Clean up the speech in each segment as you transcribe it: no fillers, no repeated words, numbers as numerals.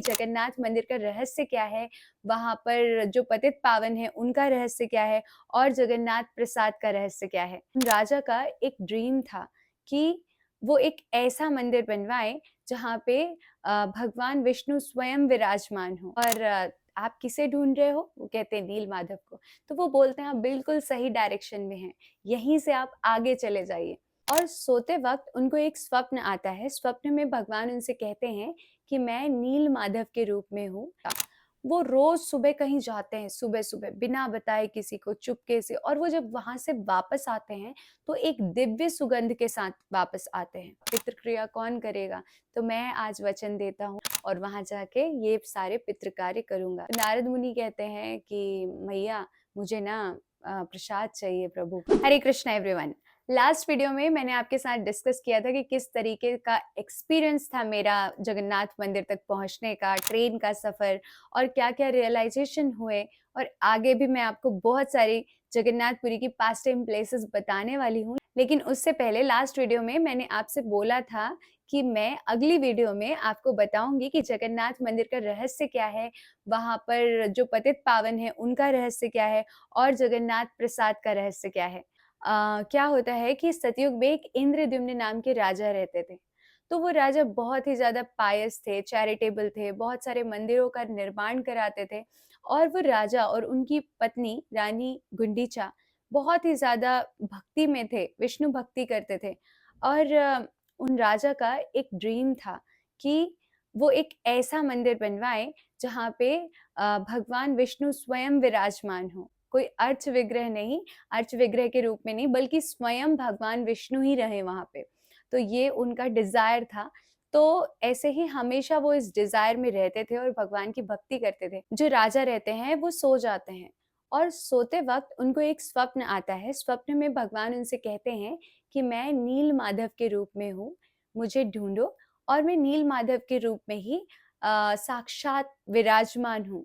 जगन्नाथ मंदिर का रहस्य क्या है, वहाँ पर जो पतित पावन है उनका रहस्य क्या है और जगन्नाथ प्रसाद का रहस्य क्या है। राजा का एक ड्रीम था कि वो एक ऐसा मंदिर बनवाए जहाँ पे भगवान विष्णु स्वयं विराजमान हो और आप किसे ढूँढ रहे हो? वो कहते हैं नीलमाधव को। तो वो बोलते हैं आप बिल्कुल सही डायरेक्शन में हैं, यहीं से आप आगे चले जाइए। और सोते वक़्त उनको एक स्वप्न आता है, स्वप्न में भगवान उनसे कहते हैं कि मैं नीलमाधव के रूप में हूँ। वो रोज़ सुबह कहीं जाते हैं, सुबह-सुबह बिना बताए किसी को चुपके से, और वो जब वहाँ से वापस आते हैं, तो एक दिव्य सुगंध के साथ वापस आते हैं। पितृ क्रिया कौन करेगा? तो मैं आज वचन देता हूँ और वहाँ जाके ये सारे पितृ कार्य करूँगा। तो नारद मुनि कहते हैं कि मैया मुझे ना प्रसाद चाहिए प्रभु। हरे कृष्णा एवरीवन। लास्ट वीडियो में मैंने आपके साथ डिस्कस किया था कि किस तरीके का एक्सपीरियंस था मेरा जगन्नाथ मंदिर तक पहुंचने का, ट्रेन का सफ़र, और क्या-क्या रियलाइजेशन हुए। और आगे भी मैं आपको बहुत सारी जगन्नाथपुरी की पास्ट टाइम प्लेसेस बताने वाली हूँ। लेकिन उससे पहले लास्ट वीडियो में मैंने आपसे बोला था कि मैं अगली वीडियो में आपको बताऊंगी कि जगन्नाथ मंदिर का रहस्य क्या है, वहाँ पर जो पतित पावन है उनका रहस्य क्या है और जगन्नाथ प्रसाद का रहस्य क्या है। क्या होता है कि सतयुग में एक इंद्रद्युम्न नाम के राजा रहते थे। तो वो राजा बहुत ही ज़्यादा पायस थे, चैरिटेबल थे, बहुत सारे मंदिरों का निर्माण कराते थे। और वो राजा और उनकी पत्नी रानी गुंडीचा बहुत ही ज़्यादा भक्ति में थे, विष्णु भक्ति करते थे। और उन राजा का एक ड्रीम था कि वो एक ऐसा मंदिर बनवाएँ जहाँ पे भगवान विष्णु स्वयं विराजमान हो। कोई अर्च विग्रह नहीं, अर्च विग्रह के रूप में नहीं, बल्कि स्वयं भगवान विष्णु ही रहे वहाँ पे। तो ये उनका डिज़ायर था। तो ऐसे ही हमेशा वो इस डिज़ायर में रहते थे और भगवान की भक्ति करते थे। जो राजा रहते हैं वो सो जाते हैं और सोते वक़्त उनको एक स्वप्न आता है। स्वप्न में भगवान उनसे कहते हैं कि मैं नीलमाधव के रूप में हूँ, मुझे ढूँढो। और मैं नीलमाधव के रूप में ही साक्षात विराजमान हूँ।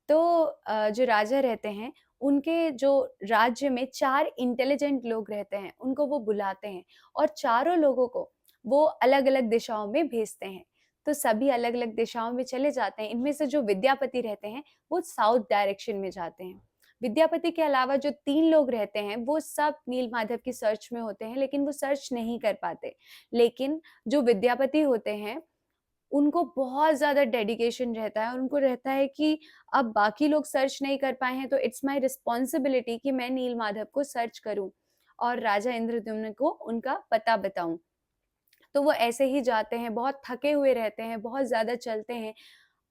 तो जो राजा रहते हैं, उनके जो राज्य में 4 इंटेलिजेंट लोग रहते हैं, उनको वो बुलाते हैं और चारों लोगों को वो अलग-अलग दिशाओं में भेजते हैं। तो सभी अलग-अलग दिशाओं में चले जाते हैं। इनमें से जो विद्यापति रहते हैं, वो साउथ डायरेक्शन में जाते हैं। विद्यापति के अलावा जो 3 लोग रहते हैं, वो सब नीलमाधव की सर्च में होते हैं, लेकिन वो सर्च नहीं कर पाते। लेकिन जो विद्यापति होते हैं, उनको बहुत ज़्यादा डेडिकेशन रहता है और उनको रहता है कि अब बाकी लोग सर्च नहीं कर पाए हैं तो इट्स माय रिस्पॉन्सिबिलिटी कि मैं नीलमाधव को सर्च करूँ और राजा इंद्रद्युम्न को उनका पता बताऊँ। तो वो ऐसे ही जाते हैं, बहुत थके हुए रहते हैं, बहुत ज़्यादा चलते हैं।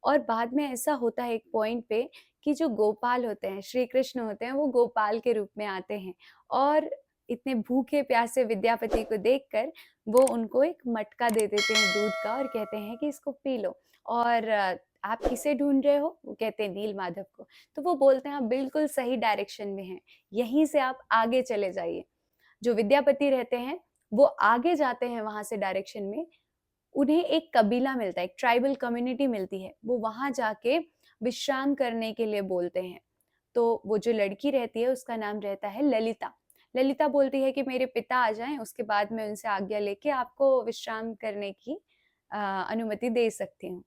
और बाद में ऐसा होता है एक पॉइंट पे कि जो गोपाल होते हैं, श्री कृष्ण होते हैं, वो गोपाल के रूप में आते हैं और इतने भूखे प्यासे विद्यापति को देखकर वो उनको एक मटका दे देते हैं दूध का और कहते हैं कि इसको पी लो। और आप किसे ढूँढ रहे हो? वो कहते हैं नीलमाधव को। तो वो बोलते हैं आप बिल्कुल सही डायरेक्शन में हैं, यहीं से आप आगे चले जाइए। जो विद्यापति रहते हैं, वो आगे जाते हैं वहाँ से डायरेक्शन में। उन्हें एक कबीला मिलता है, एक ट्राइबल कम्युनिटी मिलती है। वो वहाँ जाके विश्राम करने के लिए बोलते हैं। तो वो जो लड़की रहती है उसका नाम रहता है ललिता। ललिता बोलती है कि मेरे पिता आ जाएँ, उसके बाद मैं उनसे आज्ञा लेके आपको विश्राम करने की अनुमति दे सकती हूँ।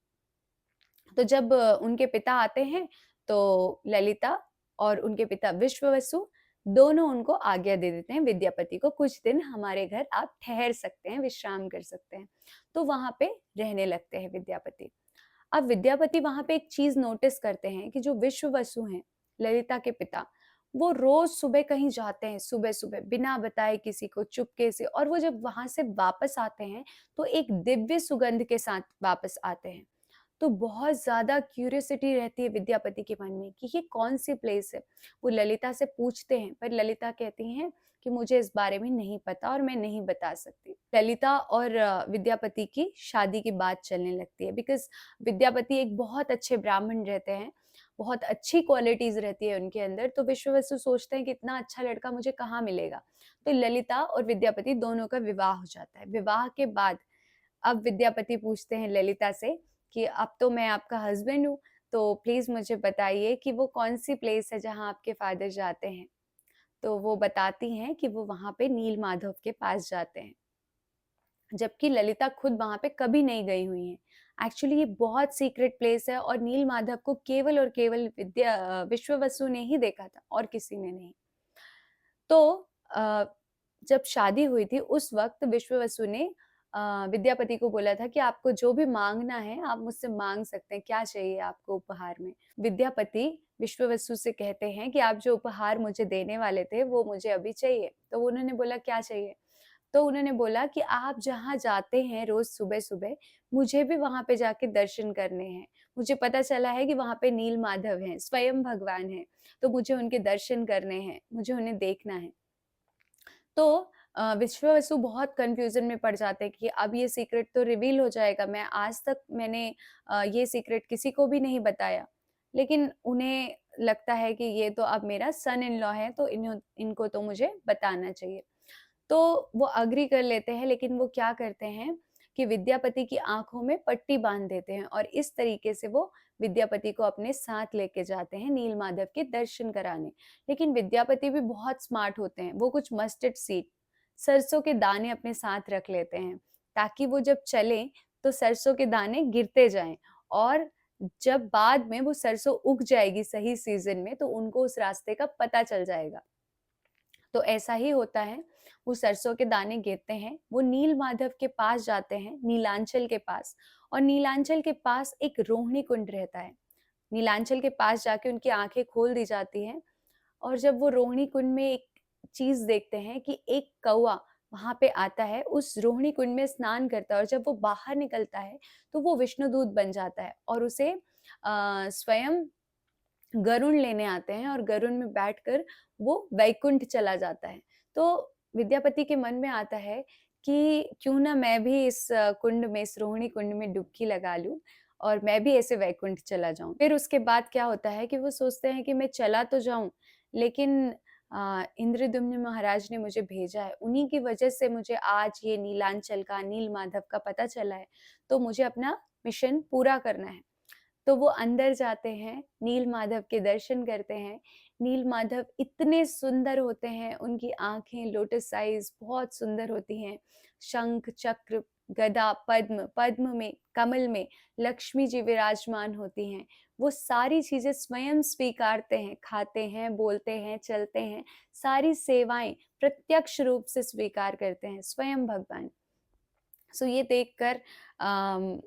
तो जब उनके पिता आते हैं तो ललिता और उनके पिता विश्ववसु दोनों उनको आज्ञा दे देते हैं विद्यापति को, कुछ दिन हमारे घर आप ठहर सकते हैं, विश्राम कर सकते हैं। तो वहाँ पे रहने लगते हैं विद्यापति। अब विद्यापति वहाँ पे एक चीज़ नोटिस करते हैं कि जो विश्ववसु हैं, ललिता के पिता, वो रोज़ सुबह कहीं जाते हैं, सुबह-सुबह बिना बताए किसी को चुपके से, और वो जब वहाँ से वापस आते हैं, तो एक दिव्य सुगंध के साथ वापस आते हैं। तो बहुत ज़्यादा क्यूरियोसिटी रहती है विद्यापति के मन में कि ये कौन-सी प्लेस है? वो ललिता से पूछते हैं, पर ललिता कहती हैं कि मुझे इस बारे में नहीं पता और मैं नहीं बता सकती। ललिता और विद्यापति की शादी की बात चलने लगती है, बिकॉज़ विद्यापति एक बहुत अच्छे ब्राह्मण रहते हैं, बहुत अच्छी क्वालिटीज़ रहती है उनके अंदर, तो विश्ववसु सोचते हैं कि इतना अच्छा लड़का मुझे कहाँ मिलेगा? तो ललिता और विद्यापति दोनों का विवाह हो जाता है। विवाह के बाद अब विद्यापति पूछते हैं ललिता से कि अब तो मैं आपका हस्बैंड हूँ, तो प्लीज़ मुझे बताइए कि वो कौन-सी प्लेस है जहाँ आपके फादर जाते हैं? तो वो बताती हैं कि वो वहाँ पे नीलमाधव के पास जाते हैं। जबकि ललिता खुद वहाँ पे कभी नहीं गई हुई हैं। एक्चुअली ये बहुत सीक्रेट प्लेस है और नील माधव को केवल और केवल विश्ववसु ने ही देखा था और किसी ने नहीं। तो अ, जब शादी हुई थी उस वक़्त विश्ववसु ने विद्यापति को बोला था कि आपको जो भी माँगना है आप मुझसे माँग सकते हैं, क्या चाहिए आपको उपहार में? विद्यापति विश्ववसु से कहते हैं कि आप जो उपहार मुझे देने वाले थे वो मुझे अभी चाहिए। तो उन्होंने बोला क्या चाहिए? तो उन्होंने बोला कि आप जहाँ जाते हैं रोज़ सुबह-सुबह, मुझे भी वहाँ पे जाके दर्शन करने हैं। मुझे पता चला है कि वहाँ पे नील माधव हैं, स्वयं भगवान हैं, तो मुझे उनके दर्शन करने हैं, मुझे उन्हें देखना है। तो विश्वावसु बहुत कन्फ्यूज़न में पड़ जाते हैं कि अब ये सीक्रेट तो रिवील हो जाएगा। आज तक मैंने ये सीक्रेट किसी को भी नहीं बताया। लेकिन उन्हें लगता है कि ये तो अब मेरा सन इन लॉ है, तो इनको तो मुझे बताना चाहिए। तो वो एग्री कर लेते हैं, लेकिन वो क्या करते हैं कि विद्यापति की आँखों में पट्टी बाँध देते हैं और इस तरीके से वो विद्यापति को अपने साथ लेके जाते हैं नीलमाधव के दर्शन कराने। लेकिन विद्यापति भी बहुत स्मार्ट होते हैं, वो कुछ मस्टर्ड सीड, सरसों के दाने अपने साथ रख लेते हैं, ताकि वो जब चलें तो सरसों के दाने गिरते जाएँ और जब बाद में वो सरसों उग जाएगी सही सीज़न में, तो उनको उस रास्ते का पता चल जाएगा। तो ऐसा ही होता है, वो सरसों के दाने गिरते हैं, वो नील माधव के पास जाते हैं, नीलांचल के पास, और नीलांचल के पास एक रोहिणी कुंड रहता है। नीलांचल के पास जाके उनकी आँखें खोल दी जाती हैं और जब वो रोहिणी कुंड में एक चीज़ देखते हैं कि एक कौवा वहाँ पे आता है, उस रोहिणी कुंड में स्नान करता है और जब वो बाहर निकलता है, तो वो विष्णुदूत बन जाता है और उसे स्वयं गरुड़ लेने आते हैं और गरुड़ में बैठकर वो वैकुंठ चला जाता है। तो विद्यापति के मन में आता है कि क्यों ना मैं भी इस कुंड में, इस रोहिणी कुंड में डुबकी लगा लूँ और मैं भी ऐसे वैकुंठ चला जाऊँ। फिर उसके बाद क्या होता है कि वो सोचते हैं कि मैं चला तो जाऊँ, लेकिन इंद्रद्युम्न महाराज ने मुझे भेजा है, उन्हीं की वजह से मुझे आज ये नीलांचल का, नील माधव का पता चला है, तो मुझे अपना मिशन पूरा करना है। तो वो अंदर जाते हैं, नील माधव के दर्शन करते हैं। नील माधव इतने सुंदर होते हैं, उनकी आँखें लोटस साइज़ बहुत सुंदर होती हैं। शंख, चक्र, गदा, पद्म, पद्म में, कमल में लक्ष्मी जी विराजमान होती हैं। वो सारी चीज़ें स्वयं स्वीकारते हैं, खाते हैं, बोलते हैं, चलते हैं, सारी सेवाएँ प्रत्यक्ष रूप से स्वीकार करते हैं, स्वयं भगवान। सो ये देखकर अम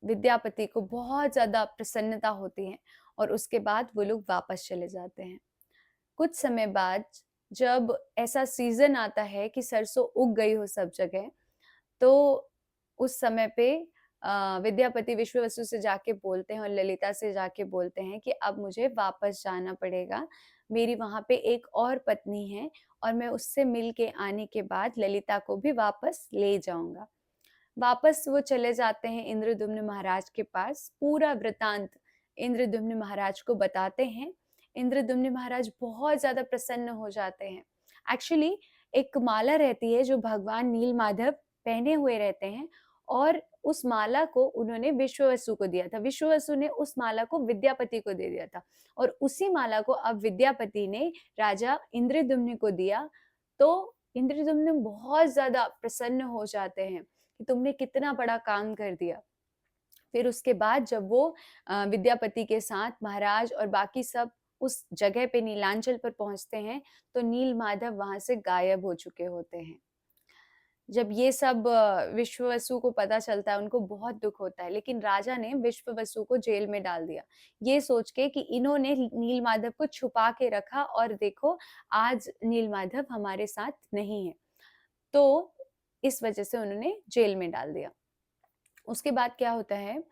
विद्यापति को बहुत ज़्यादा प्रसन्नता होती है और उसके बाद वो लोग वापस चले जाते हैं। कुछ समय बाद जब ऐसा सीज़न आता है कि सरसों उग गई हो सब जगह, तो उस समय पे विद्यापति विश्ववसु से जाके बोलते हैं और ललिता से जाके बोलते हैं कि अब मुझे वापस जाना पड़ेगा। मेरी वहाँ पे एक और पत्नी है और मैं उससे मिल के आने के बाद ललिता को भी वापस ले जाऊँगा। वापस वो चले जाते हैं इंद्रद्युम्न महाराज के पास, पूरा वृतांत इंद्रद्युम्न महाराज को बताते हैं। इंद्रद्युम्न महाराज बहुत ज़्यादा प्रसन्न हो जाते हैं। एक्चुअली एक माला रहती है जो भगवान नीलमाधव पहने हुए रहते हैं और उस माला को उन्होंने विश्ववसु को दिया था। विश्ववसु ने उस माला को विद्यापति को दे दिया था और उसी माला को अब विद्यापति ने राजा इंद्रद्युम्न को दिया। तो इंद्रद्युम्न बहुत ज़्यादा प्रसन्न हो जाते हैं कि तुमने कितना बड़ा काम कर दिया। फिर उसके बाद जब वो विद्यापति के साथ महाराज और बाकी सब उस जगह पे नीलांचल पर पहुँचते हैं, तो नील माधव वहाँ से गायब हो चुके होते हैं। जब ये सब विश्ववसु को पता चलता है, उनको बहुत दुःख होता है, लेकिन राजा ने विश्ववसु को जेल में डाल दिया। ये सोच के कि इन्होंने नील माधव को छुपा के रखा और देखो आज नील माधव हमारे साथ नहीं है। तो इस वजह से उन्होंने जेल में डाल दिया। उसके बाद क्या होता है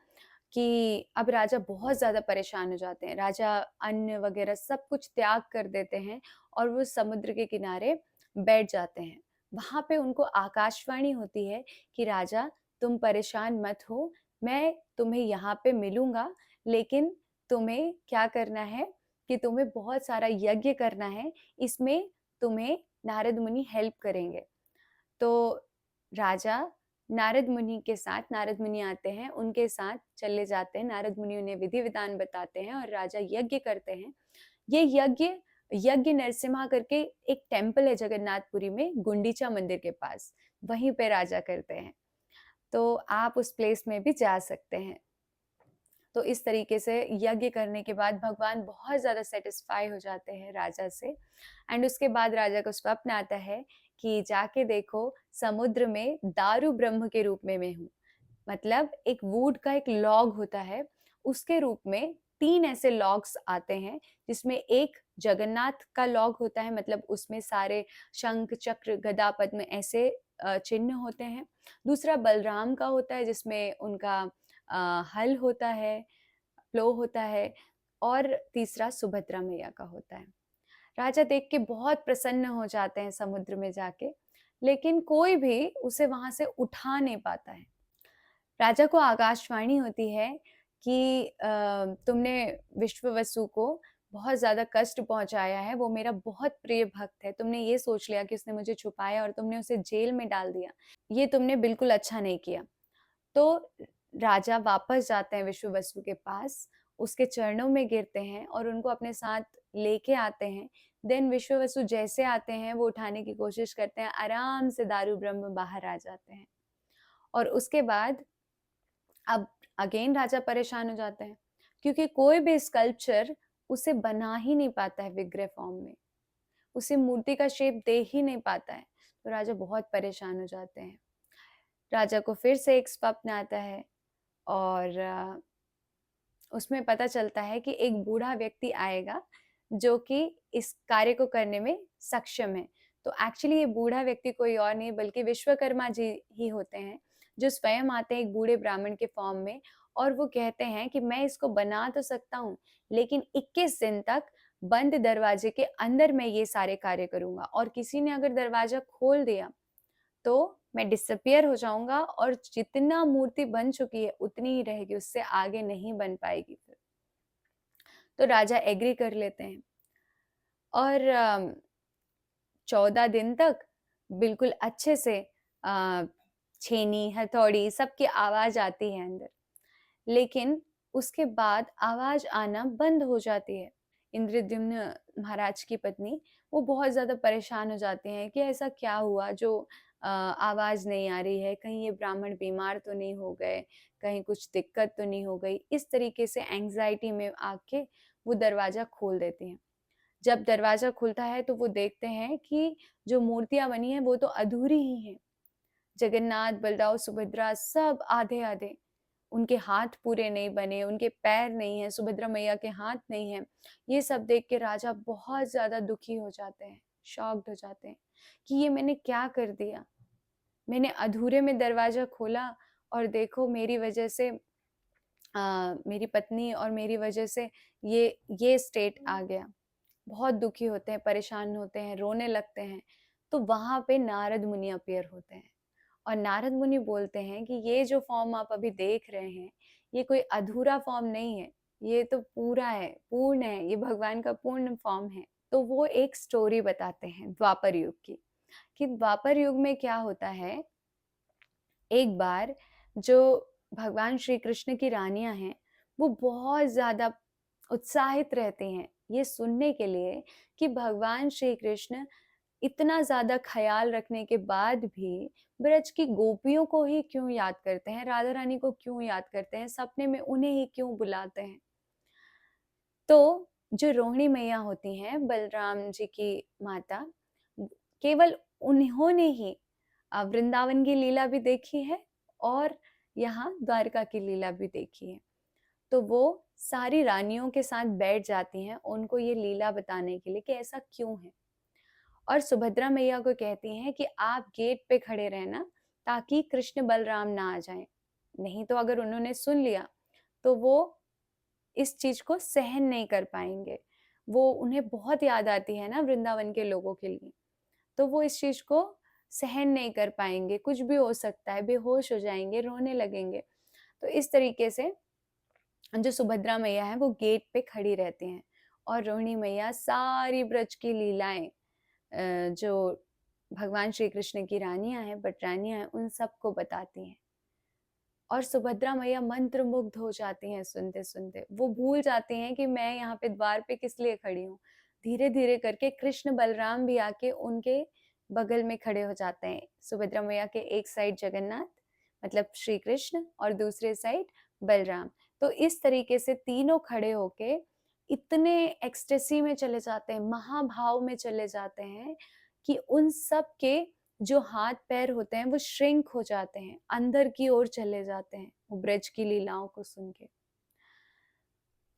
कि अब राजा बहुत ज़्यादा परेशान हो जाते हैं। राजा अन्न वग़ैरह सब कुछ त्याग कर देते हैं और वो समुद्र के किनारे बैठ जाते हैं। वहाँ पे उनको आकाशवाणी होती है कि राजा तुम परेशान मत हो, मैं तुम्हें यहाँ पे मिलूँगा, लेकिन तुम्हें क्या करना है कि तुम्हें बहुत सारा यज्ञ करना है, इसमें तुम्हें नारद मुनि हेल्प करेंगे। तो राजा नारद मुनि आते हैं, उनके साथ चले जाते हैं, नारद मुनि उन्हें विधि-विधान बताते हैं और राजा यज्ञ करते हैं। ये यज्ञ यज्ञ नरसिम्हा करके एक टेम्पल है जगन्नाथपुरी में, गुंडीचा मंदिर के पास, वहीं पे राजा करते हैं। तो आप उस प्लेस में भी जा सकते हैं। तो इस तरीके से यज्ञ करने के बाद भगवान बहुत ज़्यादा सैटिस्फाई हो जाते हैं राजा से। एंड उसके बाद राजा को स्वप्न आता है कि जाके देखो, समुद्र में दारू ब्रह्म के रूप में मैं हूँ। मतलब एक वुड का एक लॉग होता है, उसके रूप में 3 ऐसे लॉग्स आते हैं, जिसमें एक जगन्नाथ का लॉग होता है, मतलब उसमें सारे शंख, चक्र, गदा, पद्म ऐसे चिन्ह होते हैं। दूसरा बलराम का होता है, जिसमें उनका हल होता है, प्लो होता है, और तीसरा सुभद्रा मैया का होता है। राजा देख के बहुत प्रसन्न हो जाते हैं समुद्र में जाके, लेकिन कोई भी उसे वहां से उठा नहीं पाता है। राजा को आकाशवाणी होती है कि तुमने विश्ववसु को बहुत ज्यादा कष्ट पहुंचाया है, वो मेरा बहुत प्रिय भक्त है, तुमने ये सोच लिया कि उसने मुझे छुपाया और तुमने उसे जेल में डाल दिया, ये तुमने बिल्कुल अच्छा नहीं किया। तो राजा वापस जाते हैं विश्ववसु के पास, उसके चरणों में गिरते हैं और उनको अपने साथ लेके आते हैं। देन विश्ववसु जैसे आते हैं, वो उठाने की कोशिश करते हैं, आराम से दारू ब्रह्म बाहर आ जाते हैं। और उसके बाद अब अगेन राजा परेशान हो जाते हैं, क्योंकि कोई भी स्कल्पचर उसे बना ही नहीं पाता है विग्रह फॉर्म में, उसे मूर्ति का शेप दे ही नहीं पाता है। तो राजा बहुत परेशान हो जाते हैं। राजा को फिर से एक स्वप्न आता है, और उसमें पता चलता है कि एक बूढ़ा व्यक्ति आएगा जो कि इस कार्य को करने में सक्षम है। तो एक्चुअली ये बूढ़ा व्यक्ति कोई और नहीं बल्कि विश्वकर्मा जी ही होते हैं, जो स्वयं आते हैं एक बूढ़े ब्राह्मण के फॉर्म में, और वो कहते हैं कि मैं इसको बना तो सकता हूँ, लेकिन 21 दिन तक बंद दरवाजे के अंदर मैं ये सारे कार्य करूंगा, और किसी ने अगर दरवाजा खोल दिया तो मैं डिसअपियर हो जाऊंगा, और जितना मूर्ति बन चुकी है उतनी ही रहेगी, उससे आगे नहीं बन पाएगी फिर। तो राजा एग्री कर लेते हैं, और 14 दिन तक बिल्कुल अच्छे से अ, छेनी, हथौड़ी सबकी आवाज आती है अंदर, लेकिन उसके बाद आवाज आना बंद हो जाती है। इंद्रद्युम्न महाराज की पत्नी, वो बहुत ज्यादा परेशान हो जाते हैं कि ऐसा क्या हुआ जो आवाज नहीं आ रही है, कहीं ये ब्राह्मण बीमार तो नहीं हो गए, कहीं कुछ दिक्कत तो नहीं हो गई। इस तरीके से एंग्जाइटी में आके वो दरवाजा खोल देती हैं। जब दरवाजा खुलता है तो वो देखते हैं कि जो मूर्तियां बनी है वो तो अधूरी ही हैं। जगन्नाथ, बलदाव, सुभद्रा सब आधे आधे, उनके हाथ पूरे नहीं बने, उनके पैर नहीं है, सुभद्रा मैया के हाथ नहीं है। ये सब देख के राजा बहुत ज्यादा दुखी हो जाते हैं, शॉक्ड हो जाते हैं कि ये मैंने क्या कर दिया। मैंने अधूरे में दरवाजा खोला, और देखो मेरी वजह से मेरी पत्नी और मेरी वजह से ये स्टेट आ गया। बहुत दुखी होते हैं, परेशान होते हैं, रोने लगते हैं। तो वहां पे नारद मुनि अपीयर होते हैं, और नारद मुनि बोलते हैं कि ये जो फॉर्म आप अभी देख रहे हैं, ये कोई अधूरा फॉर्म नहीं है, ये तो पूरा है, पूर्ण है, ये भगवान का पूर्ण फॉर्म है। तो वो एक स्टोरी बताते हैं द्वापर युग की, कि द्वापर युग में क्या होता है। एक बार जो भगवान श्री कृष्ण की रानियां हैं, वो बहुत ज्यादा उत्साहित रहती हैं ये सुनने के लिए कि भगवान श्री कृष्ण इतना ज्यादा ख्याल रखने के बाद भी ब्रज की गोपियों को ही क्यों याद करते हैं, राधा रानी को क्यों याद करते हैं, सपने में उन्हें ही क्यों बुलाते हैं। तो जो रोहिणी मैया होती हैं, बलराम जी की माता, केवल उन्होंने ही वृंदावन की लीला भी देखी है, और यहाँ द्वारका की लीला भी देखी है। तो वो सारी रानियों के साथ बैठ जाती हैं उनको ये लीला बताने के लिए कि ऐसा क्यों है, और सुभद्रा मैया को कहती हैं कि आप गेट पे खड़े रहना, ताकि कृष्ण बलराम ना आ जाएं। नहीं तो अगर उन्होंने सुन लिया तो वो इस चीज को सहन नहीं कर पाएंगे, वो उन्हें बहुत याद आती है ना वृंदावन के लोगों के लिए, तो वो इस चीज को सहन नहीं कर पाएंगे, कुछ भी हो सकता है, बेहोश हो जाएंगे, रोने लगेंगे। तो इस तरीके से जो सुभद्रा मैया है वो गेट पे खड़ी रहती हैं, और रोहिणी मैया सारी ब्रज की लीलाएं जो भगवान श्री कृष्ण की रानियां हैं, बटरानियां हैं, उन सबको बताती हैं। और सुभद्रा मैया मंत्र मुग्ध हो जाती हैं सुनते सुनते, वो भूल जाती हैं कि मैं यहाँ पे द्वार पे किस लिए खड़ी हूँ। धीरे धीरे करके कृष्ण बलराम भी आके उनके बगल में खड़े हो जाते हैं। सुभद्रा मैया के एक साइड जगन्नाथ, मतलब श्री कृष्ण और दूसरे साइड बलराम। तो इस तरीके से तीनों खड़े होके इतने एक्सटेसी में चले जाते हैं, महाभाव में चले जाते हैं कि उन सब के जो हाथ पैर होते हैं वो श्रिंक हो जाते हैं, अंदर की ओर चले जाते हैं वो ब्रज की लीलाओं को सुन के।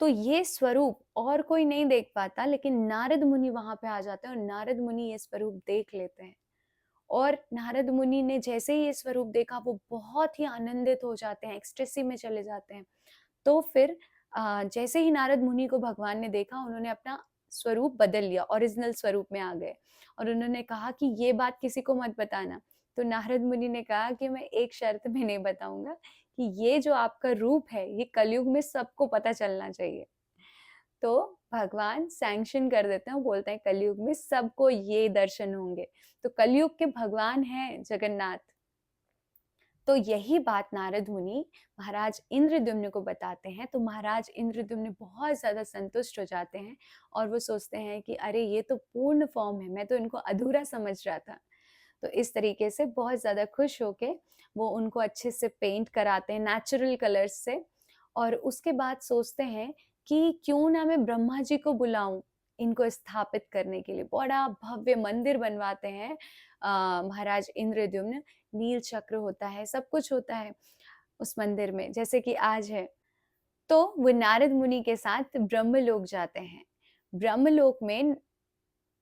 तो ये स्वरूप और कोई नहीं देख पाता, लेकिन नारद मुनि वहां पे आ जाते हैं और नारद मुनि ये स्वरूप देख लेते हैं। और नारद मुनि ने जैसे ही ये स्वरूप देखा वो बहुत ही आनंदित हो जाते हैं, एक्सटेसी में चले जाते हैं। तो फिर जैसे ही नारद मुनि को भगवान ने देखा, उन्होंने अपना स्वरूप बदल लिया, ओरिजिनल स्वरूप में आ गए और उन्होंने कहा कि ये बात किसी को मत बताना। तो नारद मुनि ने कहा कि मैं एक शर्त में नहीं बताऊंगा कि ये जो आपका रूप है ये कलयुग में सबको पता चलना चाहिए। तो भगवान सैंक्शन कर देते हैं, वो बोलते हैं कलयुग में सबको ये दर्शन होंगे। तो कलयुग के भगवान हैं जगन्नाथ। तो यही बात नारद मुनि महाराज इंद्रद्युम्न को बताते हैं। तो महाराज इंद्रद्युम्न बहुत ज्यादा संतुष्ट हो जाते हैं और वो सोचते हैं कि अरे ये तो पूर्ण फॉर्म है, मैं तो इनको अधूरा समझ रहा था। तो इस तरीके से बहुत ज्यादा खुश होके वो उनको अच्छे से पेंट कराते हैं नेचुरल कलर्स से। और उसके बाद सोचते हैं कि क्यों ना मैं ब्रह्मा जी को बुलाऊं इनको स्थापित करने के लिए। बड़ा भव्य मंदिर बनवाते हैं महाराज इंद्रद्युम्न। नील चक्र होता है, सब कुछ होता है उस मंदिर में जैसे कि आज है। तो वो नारद मुनि के साथ ब्रह्मलोक जाते हैं। ब्रह्मलोक में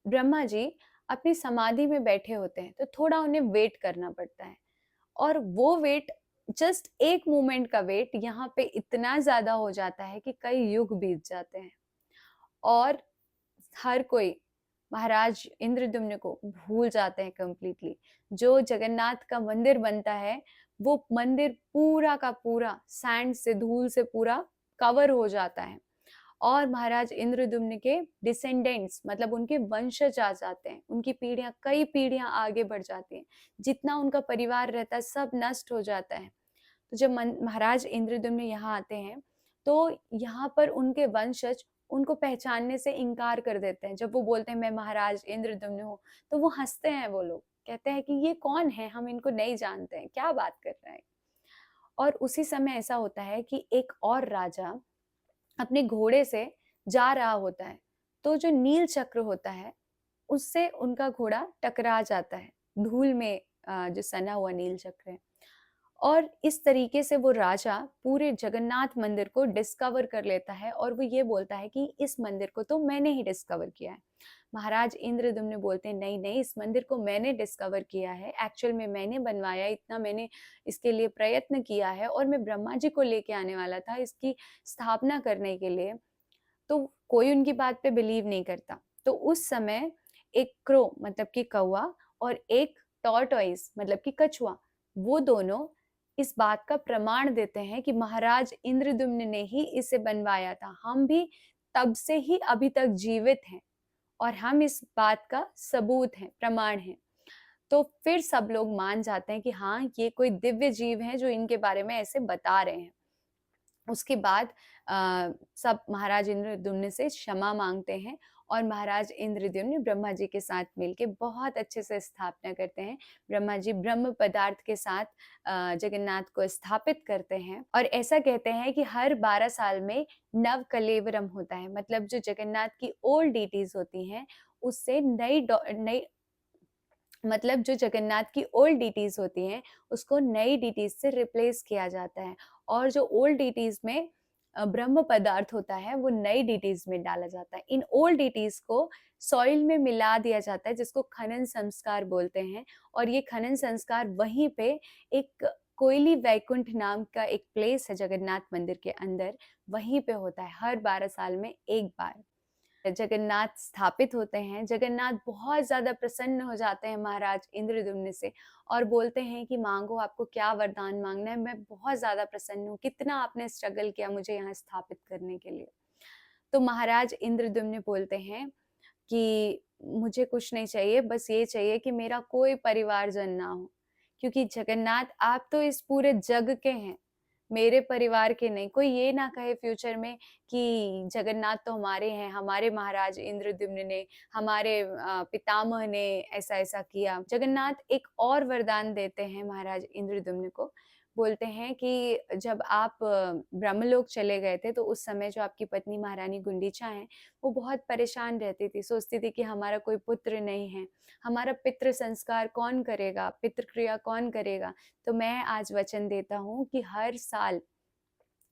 ब्रह्मा जी अपनी समाधि में बैठे होते हैं, तो थोड़ा उन्हें वेट करना पड़ता है। और वो वेट, जस्ट एक मोमेंट का वेट यहाँ पे इतना ज्यादा हो जाता है कि कई युग बीत जाते हैं। और हर कोई महाराज इंद्रद्युम्न को भूल जाते हैं कंप्लीटली। जो जगन्नाथ का मंदिर बनता है वो मंदिर पूरा का पूरा सैंड से, धूल से पूरा कवर हो जाता है। और महाराज इंद्रद्युम्न के डिसेंडेंट्स मतलब उनके वंशज आ जाते हैं, उनकी पीढ़ियां, कई पीढ़ियां आगे बढ़ जाती हैं। जितना उनका परिवार रहता है सब नष्ट हो जाता है। तो जब महाराज इंद्रद्युम्न यहाँ आते हैं तो यहाँ पर उनके वंशज उनको पहचानने से इनकार कर देते हैं। जब वो बोलते हैं मैं महाराज इंद्रद्युम्न हूँ, तो वो हंसते हैं। वो लोग कहते हैं कि ये कौन है, हम इनको नहीं जानते हैं, क्या बात कर रहे हैं। और उसी समय ऐसा होता है कि एक और राजा अपने घोड़े से जा रहा होता है, तो जो नील चक्र होता है उससे उनका घोड़ा टकरा जाता है, धूल में जो सना हुआ नील चक्र है। और इस तरीके से वो राजा पूरे जगन्नाथ मंदिर को डिस्कवर कर लेता है और वो ये बोलता है कि इस मंदिर को तो मैंने ही डिस्कवर किया है। महाराज इंद्रद्युम्न बोलते हैं नहीं नहीं, इस मंदिर को मैंने डिस्कवर किया है, एक्चुअल में मैंने बनवाया, इतना मैंने इसके लिए प्रयत्न किया है और मैं ब्रह्मा जी को लेके आने वाला था इसकी स्थापना करने के लिए। तो कोई उनकी बात पे बिलीव नहीं करता। तो उस समय एक क्रो मतलब कि कौवा और एक टॉर्टोइस मतलब कि कछुआ, वो दोनों इस बात का प्रमाण देते हैं कि महाराज इंद्रद्युम्न ने ही इसे बनवाया था। हम भी तब से ही अभी तक जीवित हैं और हम इस बात का सबूत हैं, प्रमाण हैं। तो फिर सब लोग मान जाते हैं कि हाँ ये कोई दिव्य जीव है जो इनके बारे में ऐसे बता रहे हैं। उसके बाद सब महाराज इंद्रद्युम्न से क्षमा मांगते हैं और महाराज इंद्रद्युम्न ब्रह्मा जी के साथ मिलके बहुत अच्छे से स्थापना करते हैं। ब्रह्मा जी ब्रह्म पदार्थ के साथ जगन्नाथ को स्थापित करते हैं और ऐसा कहते हैं कि हर 12 साल में नव कलेवरम होता है। मतलब जो जगन्नाथ की ओल्ड डीटीज होती हैं उससे नई मतलब जो जगन्नाथ की ओल्ड डीटीज होती हैं उसको नई डीटीज से रिप्लेस किया जाता है। और जो ओल्ड डीटीज में ब्रह्म पदार्थ होता है वो नई डीटीज में डाला जाता है। इन ओल्ड डीटीज को सॉइल में मिला दिया जाता है जिसको खनन संस्कार बोलते हैं। और ये खनन संस्कार वहीं पे एक कोयली वैकुंठ नाम का एक प्लेस है जगन्नाथ मंदिर के अंदर, वहीं पे होता है हर 12 साल में एक बार। जगन्नाथ स्थापित होते हैं। जगन्नाथ बहुत ज्यादा प्रसन्न हो जाते हैं महाराज इंद्रद्युम्न से और बोलते हैं कि मांगो, आपको क्या वरदान मांगना है, मैं बहुत ज्यादा प्रसन्न हूँ, कितना आपने स्ट्रगल किया मुझे यहाँ स्थापित करने के लिए। तो महाराज इंद्रद्युम्न बोलते हैं कि मुझे कुछ नहीं चाहिए, बस ये चाहिए कि मेरा कोई परिवारजन ना हो, क्योंकि जगन्नाथ आप तो इस पूरे जग के हैं, मेरे परिवार के नहीं। कोई ये ना कहे फ्यूचर में कि जगन्नाथ तो हमारे हैं, हमारे महाराज इंद्रद्युम्न ने, हमारे पितामह ने ऐसा ऐसा किया। जगन्नाथ एक और वरदान देते हैं महाराज इंद्रद्युम्न को। बोलते हैं कि जब आप ब्रह्मलोक चले गए थे, तो उस समय जो आपकी पत्नी महारानी गुंडीचा हैं, वो बहुत परेशान रहती थी, सोचती थी कि हमारा कोई पुत्र नहीं है, हमारा पितृ संस्कार कौन करेगा, पितृ क्रिया कौन करेगा? तो मैं आज वचन देता हूँ कि हर साल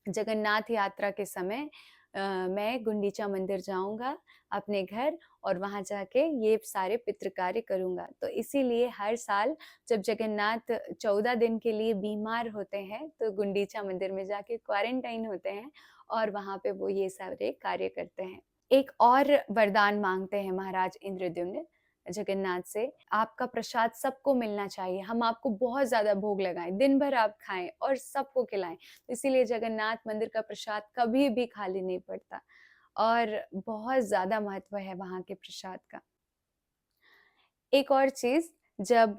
जगन्नाथ यात्रा के समय मैं गुंडीचा मंदिर जाऊँगा अपने घर और वहाँ जाके ये सारे पितृ कार्य करूँगा। तो इसीलिए हर साल जब जगन्नाथ 14 दिन के लिए बीमार होते हैं, तो गुंडीचा मंदिर में जाके क्वारंटाइन होते हैं और वहाँ पे वो ये सारे कार्य करते हैं। एक और वरदान माँगते हैं महाराज इंद्रद्युम्न जगन्नाथ से, आपका प्रसाद सबको मिलना चाहिए, हम आपको बहुत ज़्यादा भोग लगाएँ, दिन भर आप खाएँ और सबको खिलाएँ। इसीलिए जगन्नाथ मंदिर का प्रसाद कभी भी खाली नहीं पड़ता और बहुत ज़्यादा महत्व है वहाँ के प्रसाद का। एक और चीज़, जब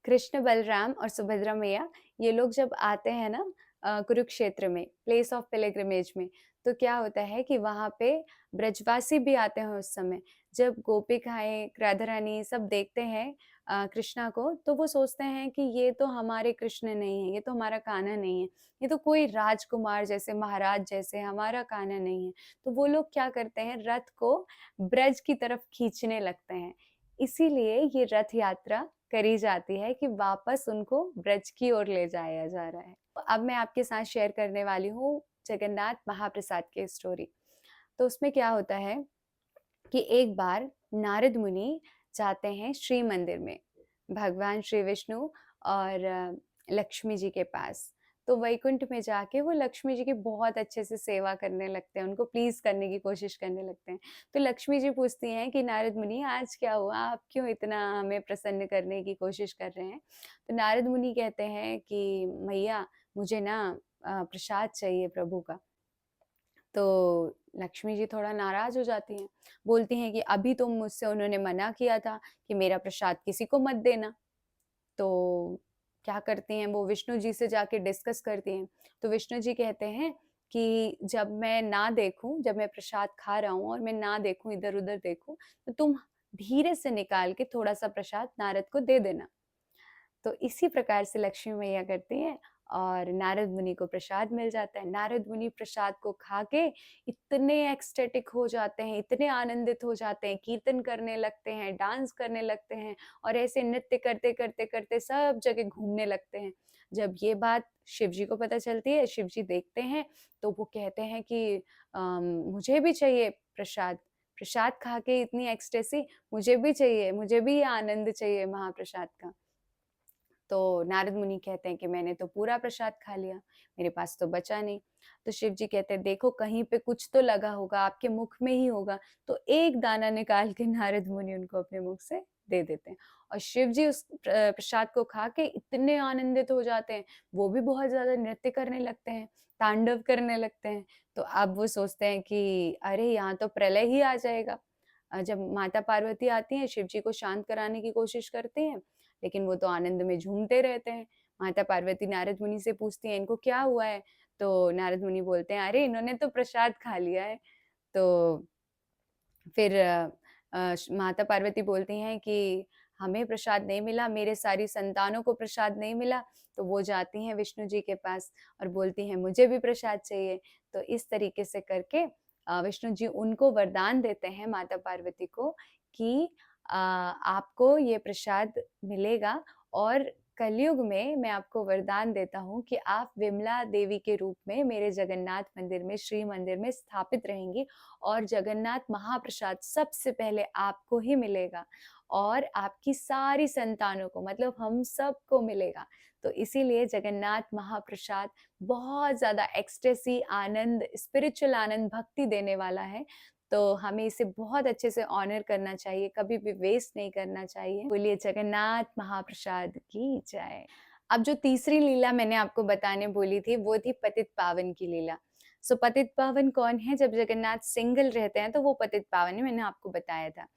कृष्ण बलराम और सुभद्रा मैया ये लोग जब आते हैं ना कुरुक्षेत्र में, प्लेस ऑफ पिलग्रिमेज में, तो क्या होता है कि वहाँ पे ब्रजवासी भी आते हैं उस समय। जब गोपिकाएँ, राधा रानी सब देखते हैं कृष्णा को, तो वो सोचते हैं कि ये तो हमारे कृष्ण नहीं है, ये तो हमारा कान्हा नहीं है, ये तो कोई राजकुमार जैसे, महाराज जैसे, हमारा कान्हा नहीं है। तो वो लोग क्या करते हैं, रथ को ब्रज की तरफ खींचने लगते हैं। इसीलिए ये रथ यात्रा करी जाती है कि वापस उनको ब्रज की ओर ले जाया जा रहा है। अब मैं आपके साथ शेयर करने वाली हूँ जगन्नाथ महाप्रसाद की स्टोरी। तो उसमें क्या होता है कि एक बार नारद मुनि जाते हैं श्री मंदिर में, भगवान श्री विष्णु और लक्ष्मी जी के पास। तो वैकुंठ में जाके वो लक्ष्मी जी की बहुत अच्छे से सेवा करने लगते हैं, उनको प्लीज़ करने की कोशिश करने लगते हैं। तो लक्ष्मी जी पूछती हैं कि नारद मुनि आज क्या हुआ? आप क्यों इतना हमें प्रसन्न करने की कोशिश कर रहे हैं? तो नारद मुनि कहते हैं कि मैया मुझे ना प्रसाद चाहिए प्रभु का। तो लक्ष्मी जी थोड़ा नाराज़ हो जाती हैं, बोलती हैं कि अभी तो मुझसे उन्होंने मना किया था कि मेरा प्रसाद किसी को मत देना। तो क्या करती हैं वो, विष्णु जी से जाके डिस्कस करती हैं। तो विष्णु जी कहते हैं कि जब मैं ना देखूँ, जब मैं प्रसाद खा रहा हूँ और मैं ना देखूँ, इधर-उधर देखूँ, तो तुम धीरे से निकाल के थोड़ा-सा प्रसाद नारद को दे देना। तो इसी प्रकार से लक्ष्मी मैया करती हैं और नारद मुनि को प्रसाद मिल जाता है। नारद मुनि प्रसाद को खा के इतने एक्सटेटिक हो जाते हैं, इतने आनंदित हो जाते हैं, कीर्तन करने लगते हैं, डांस करने लगते हैं और ऐसे नृत्य करते-करते सब जगह घूमने लगते हैं। जब ये बात शिव जी को पता चलती है, शिव जी देखते हैं, तो वो कहते हैं कि मुझे भी चाहिए प्रसाद। प्रसाद खा के इतनी एक्सटेसी, मुझे भी ये आनंद चाहिए महाप्रसाद का। तो नारद मुनि कहते हैं कि मैंने तो पूरा प्रसाद खा लिया, मेरे पास तो बचा नहीं। तो शिव जी कहते हैं देखो कहीं पे कुछ तो लगा होगा, आपके मुख में ही होगा। तो एक दाना निकाल के नारद मुनि उनको अपने मुख से दे देते हैं और शिव जी उस प्रसाद को खा के इतने आनंदित हो जाते हैं, वो भी बहुत ज़्यादा नृत्य करने लगते हैं, तांडव करने लगते हैं। तो अब वो सोचते हैं कि अरे! यहाँ तो प्रलय ही आ जाएगा। जब माता पार्वती आती हैं, शिव जी को शांत कराने की कोशिश करती हैं, लेकिन वो तो आनंद में झूमते रहते हैं। माता पार्वती नारद मुनि से पूछती हैं, इनको क्या हुआ है? तो नारद मुनि बोलते हैं, अरे! इन्होंने तो प्रसाद खा लिया है। तो फिर माता पार्वती बोलती हैं कि हमें प्रसाद नहीं मिला, मेरे सारी संतानों को प्रसाद नहीं मिला, तो वो जाती हैं विष्णु जी के पास और बोलती हैं मुझे भी प्रसाद चाहिए। तो इस तरीके से करके विष्णु जी उनको वरदान देते हैं माता पार्वती को कि आपको ये प्रसाद मिलेगा और कलयुग में मैं आपको वरदान देता हूँ कि आप विमला देवी के रूप में मेरे जगन्नाथ मंदिर में, श्री मंदिर में स्थापित रहेंगी और जगन्नाथ महाप्रसाद सबसे पहले आपको ही मिलेगा और आपकी सारी संतानों को, मतलब हम सबको मिलेगा। तो इसीलिए जगन्नाथ महाप्रसाद बहुत ज़्यादा एक्सटेसी, आनंद, स्पिरिचुअल आनंद, भक्ति देने वाला है। तो हमें इसे बहुत अच्छे से ऑनर करना चाहिए, कभी भी वेस्ट नहीं करना चाहिए। बोलिए जगन्नाथ महाप्रसाद की जय। अब जो तीसरी लीला मैंने आपको बताने बोली थी, वो थी पतित पावन की लीला। सो पतित पावन कौन है? जब जगन्नाथ सिंगल रहते हैं तो वो पतित पावन है, मैंने आपको बताया था।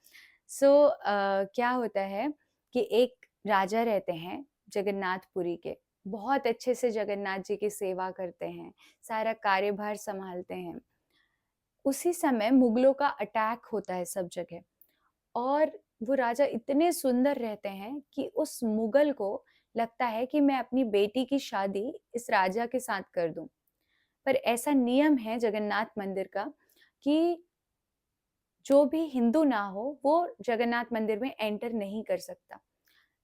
सो क्या होता है कि एक राजा रहते हैं जगन्नाथपुरी के, बहुत अच्छे से जगन्नाथ जी की सेवा करते हैं, सारा कार्यभार सँभालते हैं। उसी समय मुगलों का अटैक होता है सब जगह और वो राजा इतने सुंदर रहते हैं कि उस मुगल को लगता है कि मैं अपनी बेटी की शादी इस राजा के साथ कर दूँ। पर ऐसा नियम है जगन्नाथ मंदिर का कि जो भी हिंदू ना हो, वो जगन्नाथ मंदिर में एंटर नहीं कर सकता।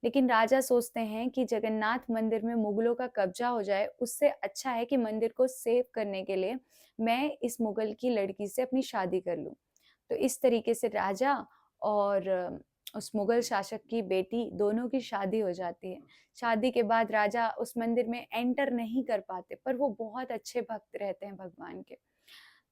लेकिन राजा सोचते हैं कि जगन्नाथ मंदिर में मुगलों का कब्जा हो जाए, उससे अच्छा है कि मंदिर को सेव करने के लिए मैं इस मुगल की लड़की से अपनी शादी कर लूँ। तो इस तरीके से राजा और उस मुगल शासक की बेटी दोनों की शादी हो जाती है। शादी के बाद राजा उस मंदिर में एंटर नहीं कर पाते, पर वो बहुत अच्छे भक्त रहते हैं भगवान के।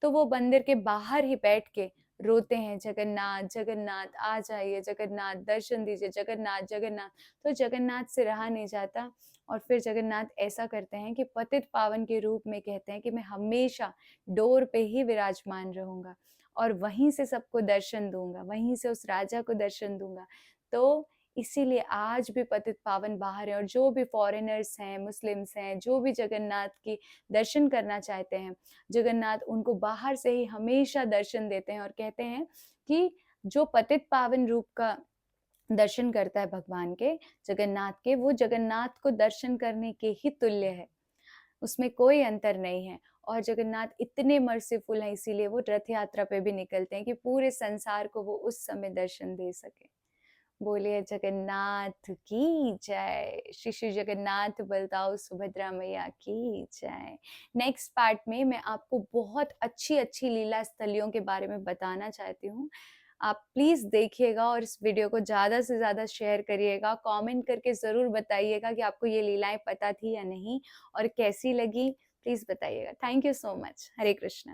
तो वो मंदिर के बाहर ही बैठ के रोते हैं, जगन्नाथ जगन्नाथ आ जाइए, जगन्नाथ दर्शन दीजिए, जगन्नाथ जगन्नाथ। तो जगन्नाथ से रहा नहीं जाता और फिर जगन्नाथ ऐसा करते हैं कि पतित पावन के रूप में कहते हैं कि मैं हमेशा डोर पे ही विराजमान रहूंगा और वहीं से सबको दर्शन दूंगा, वहीं से उस राजा को दर्शन दूंगा। तो इसीलिए आज भी पतित पावन बाहर है और जो भी फॉरेनर्स हैं, मुस्लिम्स हैं, जो भी जगन्नाथ की दर्शन करना चाहते हैं, जगन्नाथ उनको बाहर से ही हमेशा दर्शन देते हैं और कहते हैं कि जो पतित पावन रूप का दर्शन करता है भगवान के, जगन्नाथ के, वो जगन्नाथ को दर्शन करने के ही तुल्य है। उसमें कोई अंतर नहीं है। और जगन्नाथ इतने मर्सीफुल हैं, इसीलिए वो रथ यात्रा पे भी निकलते हैं कि पूरे संसार को वो उस समय दर्शन दे सके। बोलिए जगन्नाथ की जय। श्री श्री जगन्नाथ बलदाऊ सुभद्रा मैया की जय। नेक्स्ट पार्ट में मैं आपको बहुत अच्छी अच्छी लीला स्थलियों के बारे में बताना चाहती हूँ। आप प्लीज देखिएगा और इस वीडियो को ज्यादा से ज्यादा शेयर करिएगा। कमेंट करके जरूर बताइएगा कि आपको ये लीलाएं पता थी या नहीं और कैसी लगी। प्लीज बताइएगा। Thank you so much. Hare Krishna.